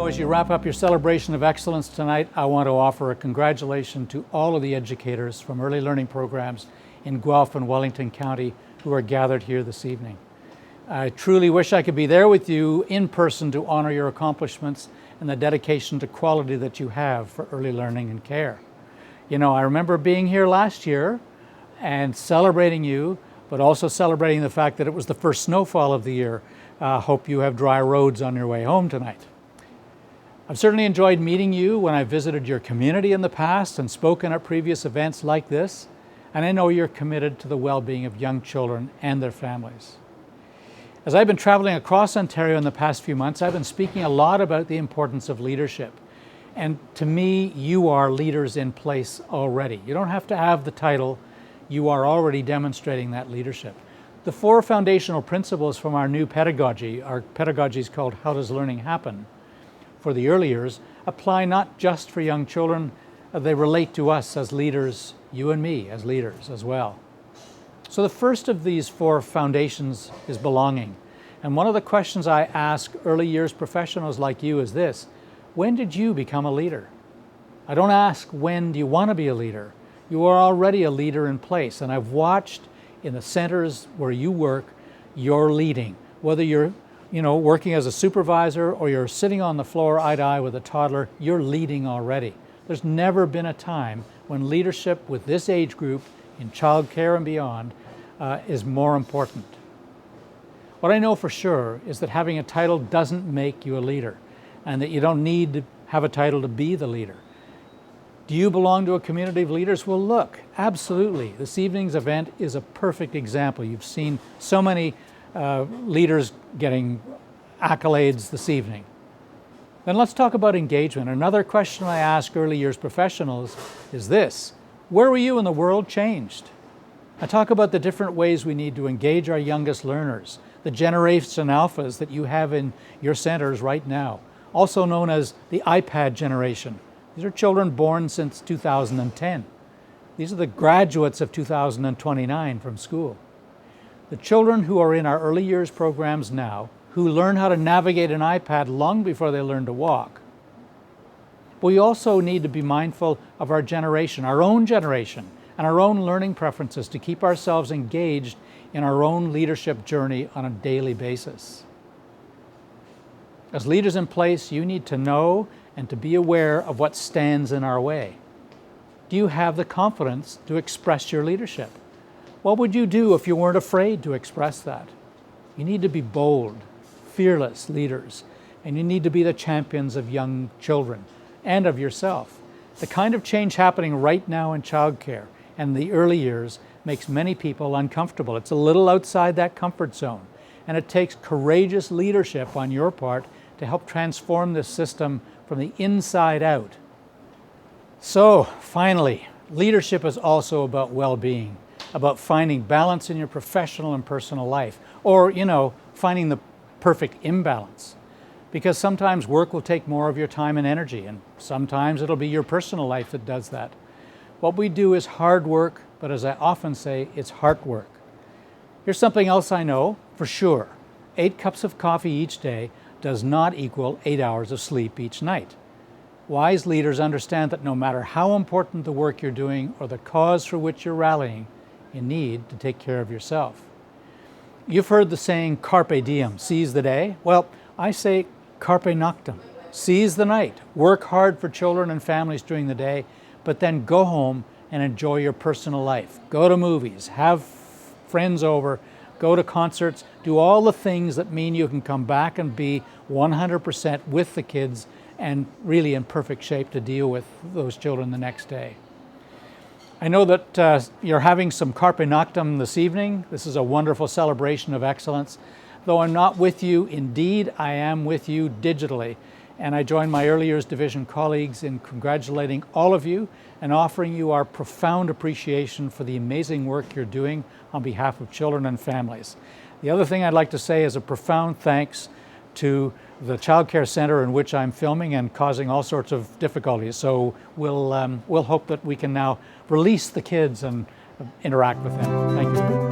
As you wrap up your celebration of excellence tonight, I want to offer a congratulations to all of the educators from early learning programs in Guelph and Wellington County who are gathered here this evening. I truly wish I could be there with you in person to honor your accomplishments and the dedication to quality that you have for early learning and care. You know, I remember being here last year and celebrating you, but also celebrating the fact that it was the first snowfall of the year. Hope you have dry roads on your way home tonight. I've certainly enjoyed meeting you when I visited your community in the past and spoken at previous events like this, and I know you're committed to the well-being of young children and their families. As I've been traveling across Ontario in the past few months, I've been speaking a lot about the importance of leadership. And to me, you are leaders in place already. You don't have to have the title, you are already demonstrating that leadership. The 4 foundational principles from our new pedagogy, our pedagogy is called How Does Learning Happen? For the early years, apply not just for young children, they relate to us as leaders, you and me as leaders as well. So the first of these 4 foundations is belonging. And one of the questions I ask early years professionals like you is this: when did you become a leader? I don't ask when do you want to be a leader. You are already a leader in place, and I've watched in the centers where you work, you're leading. Whether you're working as a supervisor or you're sitting on the floor eye to eye with a toddler, you're leading already. There's never been a time when leadership with this age group in childcare and beyond is more important. What I know for sure is that having a title doesn't make you a leader, and that you don't need to have a title to be the leader. Do you belong to a community of leaders? Well, look, absolutely. This evening's event is a perfect example. You've seen so many leaders getting accolades this evening. Then let's talk about engagement. Another question I ask early years professionals is this: where were you when the world changed? I talk about the different ways we need to engage our youngest learners, the Generation Alphas that you have in your centers right now, also known as the iPad generation. These are children born since 2010. These are the graduates of 2029 from school. The children who are in our early years programs now, who learn how to navigate an iPad long before they learn to walk. But we also need to be mindful of our generation, our own generation, and our own learning preferences to keep ourselves engaged in our own leadership journey on a daily basis. As leaders in place, you need to know and to be aware of what stands in our way. Do you have the confidence to express your leadership? What would you do if you weren't afraid to express that? You need to be bold, fearless leaders, and you need to be the champions of young children and of yourself. The kind of change happening right now in childcare and the early years makes many people uncomfortable. It's a little outside that comfort zone, and it takes courageous leadership on your part to help transform this system from the inside out. So, finally, leadership is also about well-being, about finding balance in your professional and personal life, or, finding the perfect imbalance. Because sometimes work will take more of your time and energy, and sometimes it'll be your personal life that does that. What we do is hard work, but as I often say, it's heart work. Here's something else I know for sure. 8 cups of coffee each day does not equal 8 hours of sleep each night. Wise leaders understand that no matter how important the work you're doing or the cause for which you're rallying, you need to take care of yourself. You've heard the saying, carpe diem, seize the day. Well, I say carpe noctem, seize the night. Work hard for children and families during the day, but then go home and enjoy your personal life. Go to movies, have friends over, go to concerts, do all the things that mean you can come back and be 100% with the kids and really in perfect shape to deal with those children the next day. I know that you're having some carpe noctem this evening. This is a wonderful celebration of excellence. Though I'm not with you, indeed, I am with you digitally. And I join my early years division colleagues in congratulating all of you and offering you our profound appreciation for the amazing work you're doing on behalf of children and families. The other thing I'd like to say is a profound thanks to the child care center in which I'm filming and causing all sorts of difficulties. So we'll hope that we can now release the kids and interact with them. Thank you.